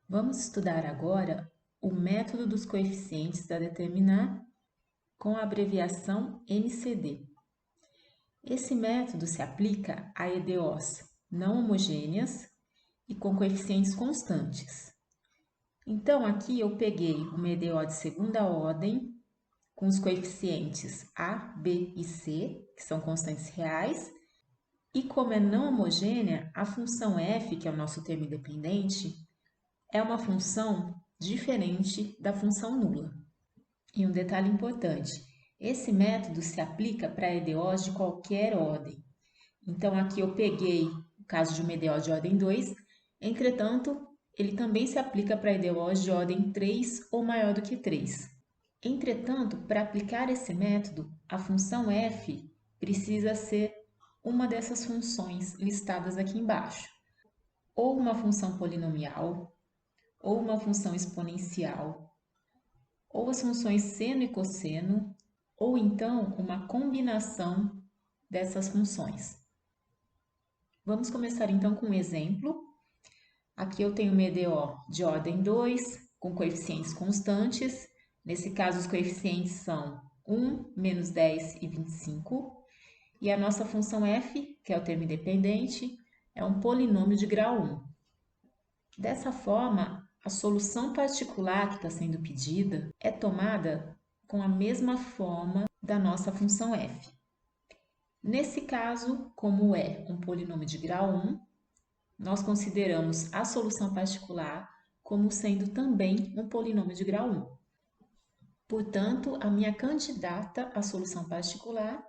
Vamos estudar agora o método dos coeficientes a determinar com a abreviação MCD. Esse método se aplica a EDOs não homogêneas e com coeficientes constantes. Então, aqui eu peguei uma EDO de segunda ordem com os coeficientes A, B e C, que são constantes reais, e como é não homogênea, a função f, que é o nosso termo independente, é uma função diferente da função nula. E um detalhe importante, esse método se aplica para EDOs de qualquer ordem. Então, aqui eu peguei o caso de uma EDO de ordem 2, entretanto, ele também se aplica para EDOs de ordem 3 ou maior do que 3. Entretanto, para aplicar esse método, a função f precisa ser uma dessas funções listadas aqui embaixo, ou uma função polinomial, ou uma função exponencial, ou as funções seno e cosseno, ou então uma combinação dessas funções. Vamos começar então com um exemplo. Aqui eu tenho uma EDO de ordem 2, com coeficientes constantes. Nesse caso, os coeficientes são 1, menos 10 e 25. E a nossa função f, que é o termo independente, é um polinômio de grau 1. Dessa forma, a solução particular que está sendo pedida é tomada com a mesma forma da nossa função f. Nesse caso, como é um polinômio de grau 1, nós consideramos a solução particular como sendo também um polinômio de grau 1. Portanto, a minha candidata à solução particular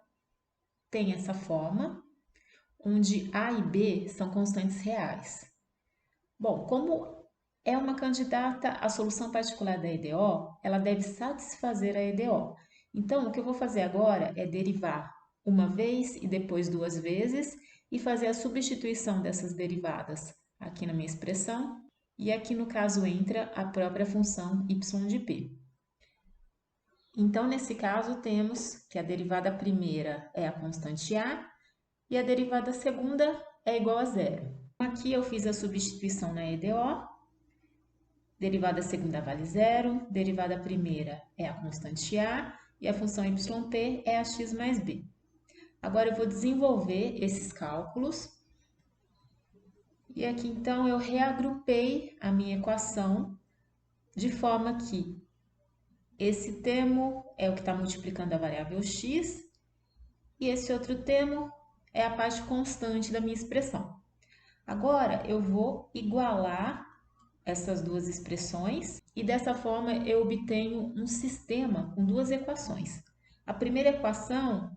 tem essa forma, onde a e b são constantes reais. Bom, como é uma candidata à solução particular da EDO, ela deve satisfazer a EDO. Então, o que eu vou fazer agora é derivar uma vez e depois duas vezes e fazer a substituição dessas derivadas aqui na minha expressão. E aqui no caso entra a própria função y de p. Então, nesse caso, temos que a derivada primeira é a constante a e a derivada segunda é igual a zero. Aqui eu fiz a substituição na EDO. Derivada segunda vale zero, derivada primeira é a constante a e a função yp é a x mais b. Agora eu vou desenvolver esses cálculos e aqui então eu reagrupei a minha equação de forma que esse termo é o que está multiplicando a variável x e esse outro termo é a parte constante da minha expressão. Agora eu vou igualar essas duas expressões e dessa forma eu obtenho um sistema com duas equações. A primeira equação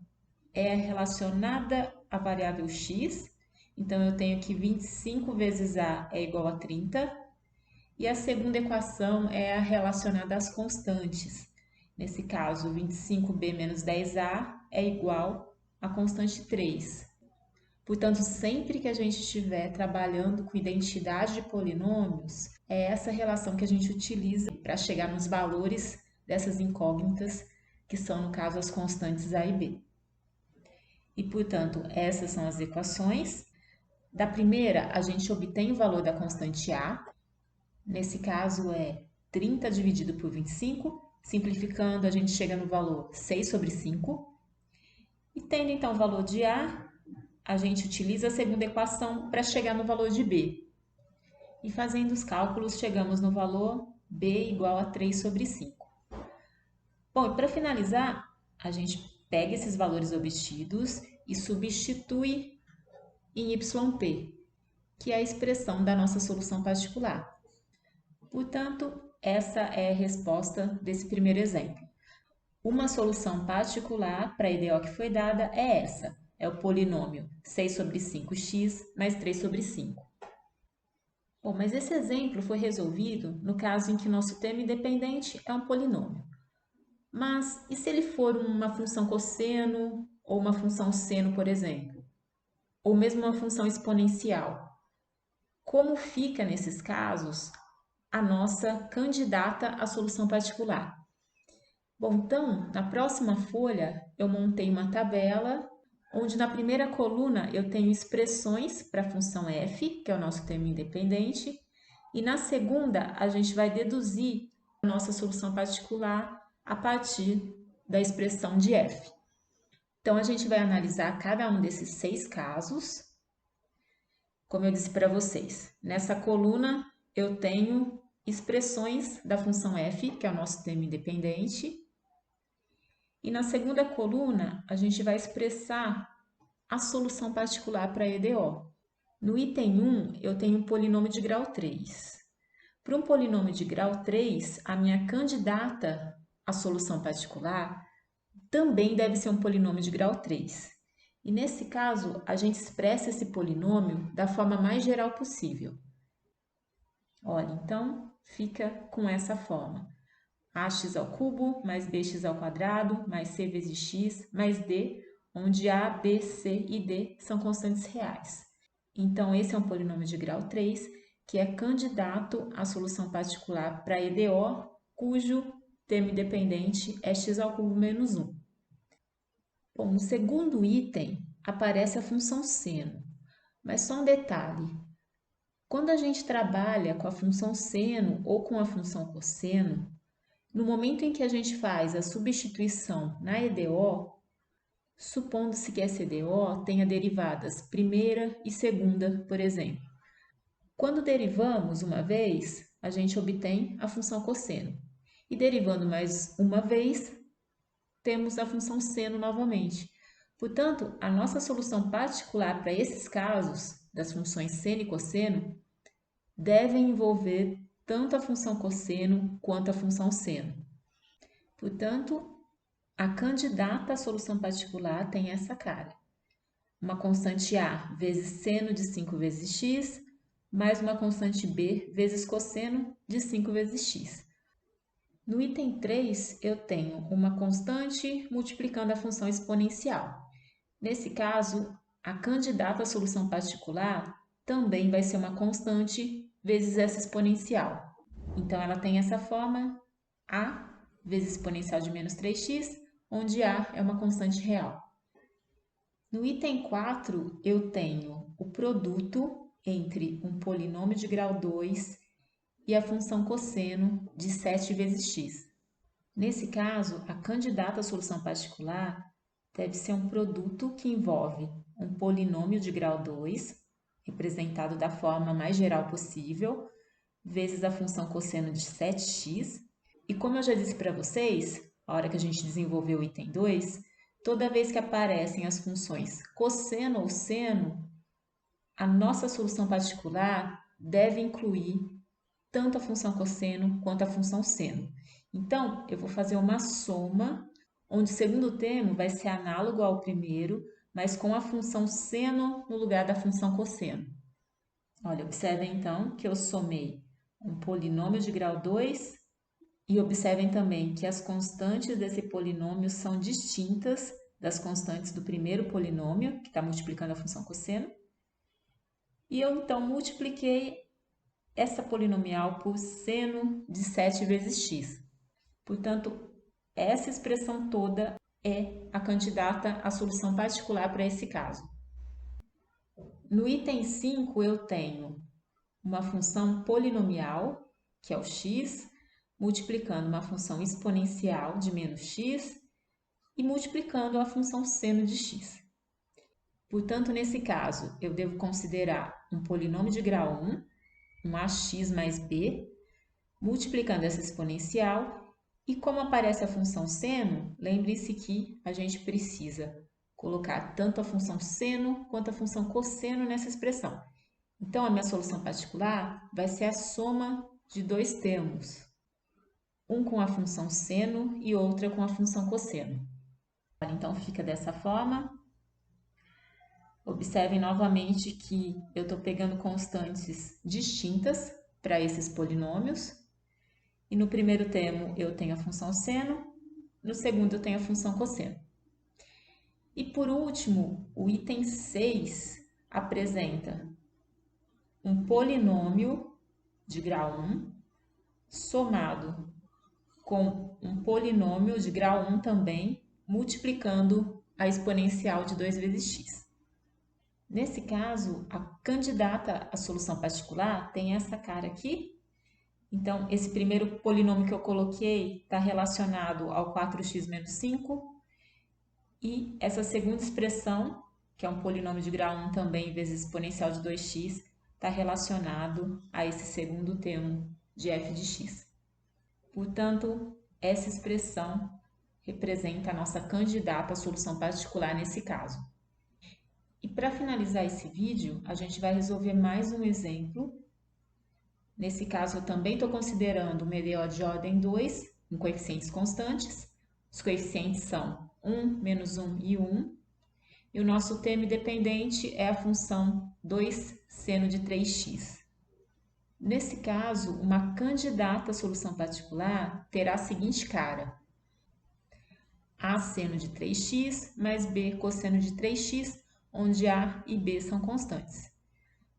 é relacionada à variável x, então eu tenho que 25 vezes a é igual a 30, e a segunda equação é a relacionada às constantes. Nesse caso, 25b menos 10a é igual à constante 3. Portanto, sempre que a gente estiver trabalhando com identidade de polinômios, é essa relação que a gente utiliza para chegar nos valores dessas incógnitas, que são, no caso, as constantes a e b. E, portanto, essas são as equações. Da primeira, a gente obtém o valor da constante a. Nesse caso, é 30 dividido por 25. Simplificando, a gente chega no valor 6 sobre 5. E tendo, então, o valor de a gente utiliza a segunda equação para chegar no valor de b. E fazendo os cálculos, chegamos no valor b igual a 3 sobre 5. Bom, e para finalizar, a gente pega esses valores obtidos e substitui em yp, que é a expressão da nossa solução particular. Portanto, essa é a resposta desse primeiro exemplo. Uma solução particular para a EDO que foi dada é essa. É o polinômio 6 sobre 5x mais 3 sobre 5. Bom, mas esse exemplo foi resolvido no caso em que nosso termo independente é um polinômio. Mas e se ele for uma função cosseno ou uma função seno, por exemplo? Ou mesmo uma função exponencial? Como fica nesses casos a nossa candidata à solução particular? Bom, então, na próxima folha eu montei uma tabela onde na primeira coluna eu tenho expressões para a função f, que é o nosso termo independente, E na segunda, a gente vai deduzir a nossa solução particular a partir da expressão de f. Então, a gente vai analisar cada um desses 6 casos. Como eu disse para vocês, nessa coluna eu tenho expressões da função f, que é o nosso termo independente. E na segunda coluna, a gente vai expressar a solução particular para EDO. No item 1, eu tenho um polinômio de grau 3. Para um polinômio de grau 3, a minha candidata à solução particular também deve ser um polinômio de grau 3. E nesse caso, a gente expressa esse polinômio da forma mais geral possível. Olha, então fica com essa forma: ax ao cubo mais bx ao quadrado mais c vezes x mais d, onde a, b, c e d são constantes reais. Então, esse é um polinômio de grau 3, que é candidato à solução particular para EDO, cujo termo independente é x ao cubo menos 1. Bom, no segundo item aparece a função seno, mas só um detalhe: quando a gente trabalha com a função seno ou com a função cosseno, no momento em que a gente faz a substituição na EDO, supondo-se que essa EDO tenha derivadas primeira e segunda, por exemplo. Quando derivamos uma vez, a gente obtém a função cosseno. E derivando mais uma vez, temos a função seno novamente. Portanto, a nossa solução particular para esses casos, das funções seno e cosseno, devem envolver tanto a função cosseno quanto a função seno. Portanto, a candidata à solução particular tem essa cara: uma constante a vezes seno de 5 vezes x, mais uma constante b vezes cosseno de 5 vezes x. No item 3, eu tenho uma constante multiplicando a função exponencial. Nesse caso, a candidata à solução particular também vai ser uma constante vezes essa exponencial. Então, ela tem essa forma: a vezes exponencial de menos 3x, onde a é uma constante real. No item 4, eu tenho o produto entre um polinômio de grau 2 e a função cosseno de 7 vezes x. Nesse caso, a candidata à solução particular deve ser um produto que envolve um polinômio de grau 2, representado da forma mais geral possível, vezes a função cosseno de 7x. E como eu já disse para vocês, a hora que a gente desenvolveu o item 2, toda vez que aparecem as funções cosseno ou seno, a nossa solução particular deve incluir tanto a função cosseno quanto a função seno. Então, eu vou fazer uma soma, onde o segundo termo vai ser análogo ao primeiro, mas com a função seno no lugar da função cosseno. Olha, observem então que eu somei um polinômio de grau 2 e observem também que as constantes desse polinômio são distintas das constantes do primeiro polinômio, que está multiplicando a função cosseno. E eu então multipliquei essa polinomial por seno de 7 vezes x. Portanto, essa expressão toda é a candidata à solução particular para esse caso. No item 5, eu tenho uma função polinomial, que é o x, multiplicando uma função exponencial de menos x e multiplicando a função seno de x. Portanto, nesse caso, eu devo considerar um polinômio de grau 1, um ax mais b, multiplicando essa exponencial. E como aparece a função seno, lembre-se que a gente precisa colocar tanto a função seno quanto a função cosseno nessa expressão. Então, a minha solução particular vai ser a soma de dois termos, um com a função seno e outra com a função cosseno. Então, fica dessa forma. Observem novamente que eu estou pegando constantes distintas para esses polinômios. E no primeiro termo eu tenho a função seno, no segundo eu tenho a função cosseno. E por último, o item 6 apresenta um polinômio de grau 1 somado com um polinômio de grau 1 também, multiplicando a exponencial de 2 vezes x. Nesse caso, a candidata à solução particular tem essa cara aqui. Então, esse primeiro polinômio que eu coloquei está relacionado ao 4x menos 5. E essa segunda expressão, que é um polinômio de grau 1 também, vezes exponencial de 2x, está relacionado a esse segundo termo de f de x. Portanto, essa expressão representa a nossa candidata à solução particular nesse caso. E para finalizar esse vídeo, a gente vai resolver mais um exemplo. Nesse caso, eu também estou considerando uma EDO de ordem 2, com coeficientes constantes. Os coeficientes são 1, menos 1 e 1. E o nosso termo dependente é a função 2 seno de 3x. Nesse caso, uma candidata à solução particular terá a seguinte cara: A seno de 3x mais B cosseno de 3x, onde A e B são constantes.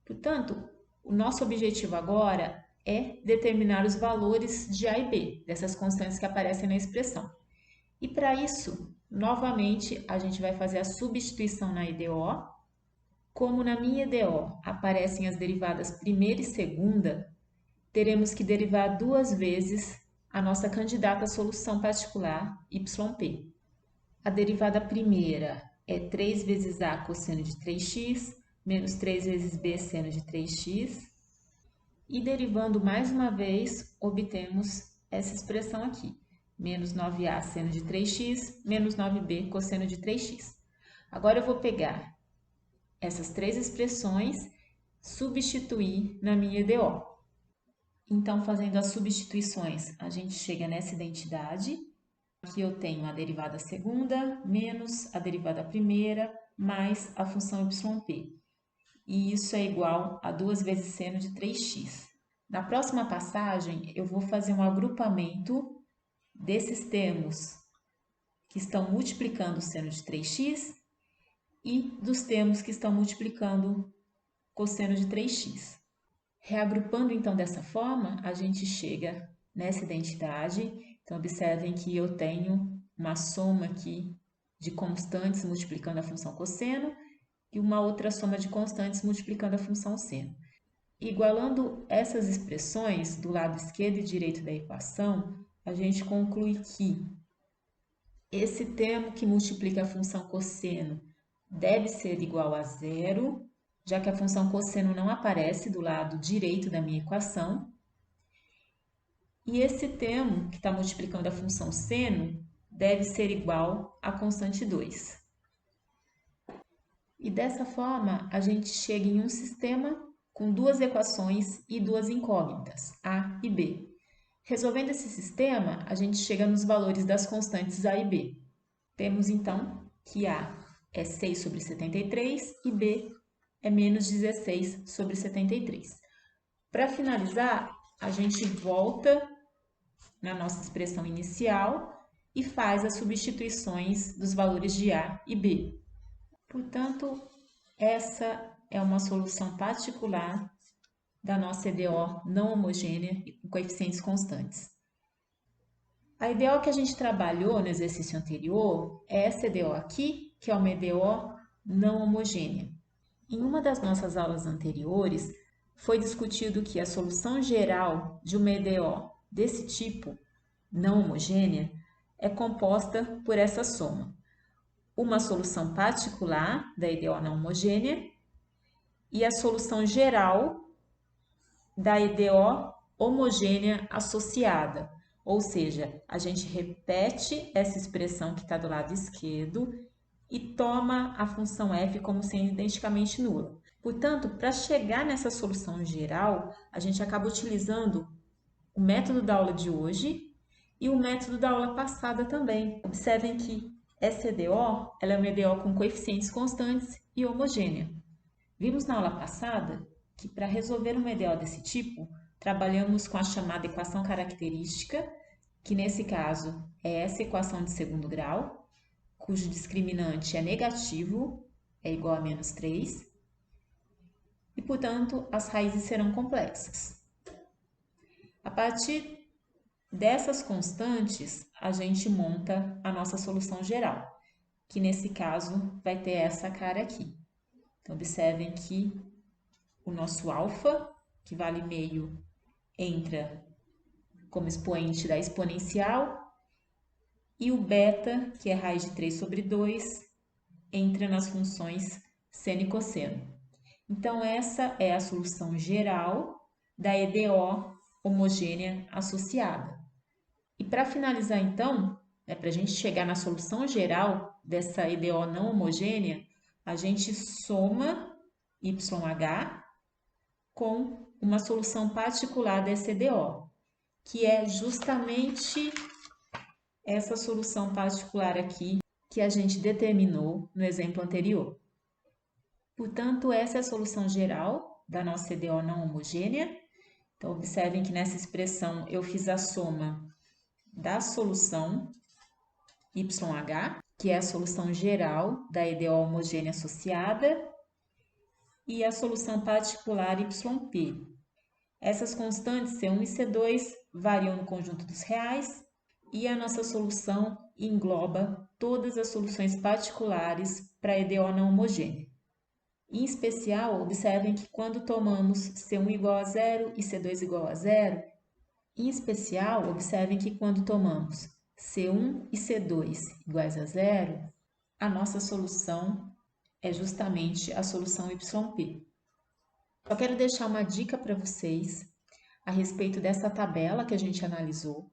Portanto, o nosso objetivo agora é determinar os valores de A e B, dessas constantes que aparecem na expressão. E para isso, novamente, a gente vai fazer a substituição na EDO. Como na minha EDO aparecem as derivadas primeira e segunda, teremos que derivar duas vezes a nossa candidata à solução particular, YP. A derivada primeira é 3 vezes A cosseno de 3x, menos 3 vezes B seno de 3x. E derivando mais uma vez, obtemos essa expressão aqui, menos 9A seno de 3x, menos 9B cosseno de 3x. Agora eu vou pegar essas três expressões, substituir na minha EDO. Então, fazendo as substituições, a gente chega nessa identidade. Aqui eu tenho a derivada segunda, menos a derivada primeira, mais a função yp. E isso é igual a 2 vezes seno de 3x. Na próxima passagem, eu vou fazer um agrupamento desses termos que estão multiplicando o seno de 3x e dos termos que estão multiplicando cosseno de 3x. Reagrupando então dessa forma, a gente chega nessa identidade. Então, observem que eu tenho uma soma aqui de constantes multiplicando a função cosseno e uma outra soma de constantes multiplicando a função seno. Igualando essas expressões do lado esquerdo e direito da equação, a gente conclui que esse termo que multiplica a função cosseno deve ser igual a zero, já que a função cosseno não aparece do lado direito da minha equação. E esse termo que está multiplicando a função seno deve ser igual à constante 2. E dessa forma, a gente chega em um sistema com duas equações e duas incógnitas, A e B. Resolvendo esse sistema, a gente chega nos valores das constantes A e B. Temos então que A é 6 sobre 73 e B é menos 16 sobre 73. Para finalizar, a gente volta na nossa expressão inicial e faz as substituições dos valores de A e B. Portanto, essa é uma solução particular da nossa EDO não homogênea e com coeficientes constantes. A EDO que a gente trabalhou no exercício anterior é essa EDO aqui, que é uma EDO não homogênea. Em uma das nossas aulas anteriores, foi discutido que a solução geral de uma EDO desse tipo, não homogênea, é composta por essa soma. Uma solução particular da EDO não homogênea e a solução geral da EDO homogênea associada. Ou seja, a gente repete essa expressão que está do lado esquerdo e toma a função f como sendo identicamente nula. Portanto, para chegar nessa solução geral, a gente acaba utilizando o método da aula de hoje e o método da aula passada também. Observem que essa EDO ela é uma EDO com coeficientes constantes e homogênea. Vimos na aula passada que para resolver uma EDO desse tipo, trabalhamos com a chamada equação característica, que nesse caso é essa equação de segundo grau, cujo discriminante é negativo, é igual a menos 3, e, portanto, as raízes serão complexas. A partir dessas constantes, a gente monta a nossa solução geral, que nesse caso vai ter essa cara aqui. Então, observem que o nosso alfa, que vale meio, entra como expoente da exponencial, e o beta, que é raiz de 3 sobre 2, entra nas funções seno e cosseno. Então, essa é a solução geral da EDO homogênea associada. E para finalizar, então, para a gente chegar na solução geral dessa EDO não homogênea, a gente soma YH com uma solução particular dessa EDO, que é justamente essa solução particular aqui que a gente determinou no exemplo anterior. Portanto, essa é a solução geral da nossa EDO não homogênea. Então, observem que nessa expressão eu fiz a soma da solução YH, que é a solução geral da EDO homogênea associada, e a solução particular YP. Essas constantes C1 e C2 variam no conjunto dos reais e a nossa solução engloba todas as soluções particulares para a EDO não homogênea. Em especial, observem que quando tomamos C1 igual a zero e C2 igual a zero, em especial, observem que quando tomamos C1 e C2 iguais a zero, a nossa solução é justamente a solução YP. Eu quero deixar uma dica para vocês a respeito dessa tabela que a gente analisou.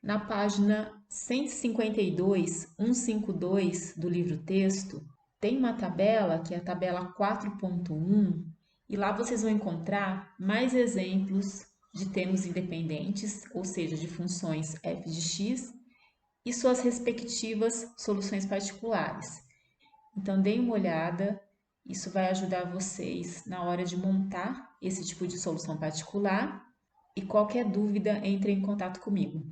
Na página 152, 152 do livro-texto, tem uma tabela que é a tabela 4.1 e lá vocês vão encontrar mais exemplos de termos independentes, ou seja, de funções f de x e suas respectivas soluções particulares. Então, deem uma olhada, isso vai ajudar vocês na hora de montar esse tipo de solução particular e qualquer dúvida, entre em contato comigo.